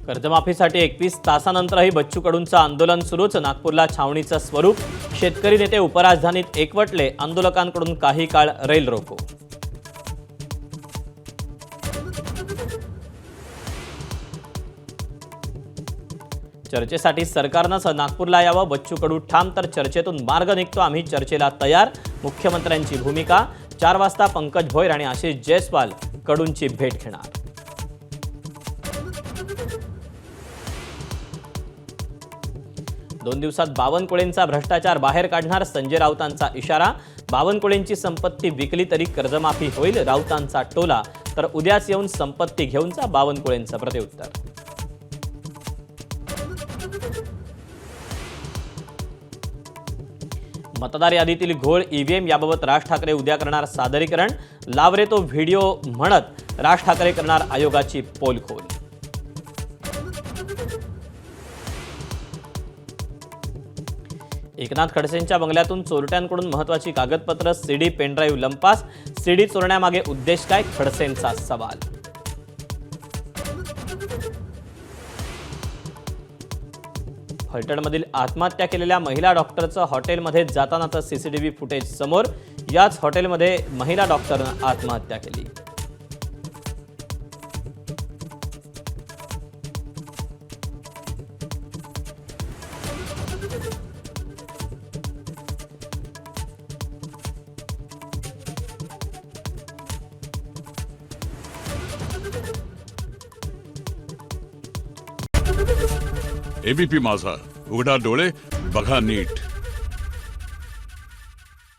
कर्जमाफीसाठी 21 तासानंतरही बच्चू कडूंचं आंदोलन सुरूच. नागपूरला छावणीचं स्वरूप. शेतकरी नेते उपराजधानीत एकवटले. आंदोलकांकडून काही काळ रेल रोको. चर्चेसाठी सरकारनं नागपूरला यावं. बच्चू कडू ठाम, तर चर्चेतून मार्ग निघतो. आम्ही चर्चेला तयार. मुख्यमंत्र्यांची भूमिका. 4 वाजता पंकज भोयर आणि आशिष जयस्वाल कडूंची भेट घेणार. दोन दिवसात बावनकुळेंचा भ्रष्टाचार बाहेर काढणार. संजय राऊतांचा इशारा. बावनकुळेंची संपत्ती विकली तरी कर्जमाफी होईल. राऊतांचा टोला. तर उद्याच येऊन संपत्ती घेऊन जा. बावनकुळेंचं प्रत्युत्तर. मतदार यादीतील घोळ, ईव्हीएम याबाबत राज ठाकरे उद्या करणार सादरीकरण. लाव रे तो व्हिडिओ म्हणत राज ठाकरे करणार आयोगाची पोलखोल. एकनाथ खडसेंच्या बंगल्यातून चोरट्यांकडून महत्त्वाची कागदपत्र, सीडी, पेनड्राईव्ह लंपास. सीडी चोरण्यामागे उद्देश काय? खडसेंचा सवाल. फलटणमधील आत्महत्या केलेल्या महिला डॉक्टरचं हॉटेलमध्ये जातानाचं सीसीटीव्ही फुटेज समोर. याच हॉटेलमध्ये महिला डॉक्टरनं आत्महत्या केली. एबीपी माझा, उघडा डोळे बघा नीट.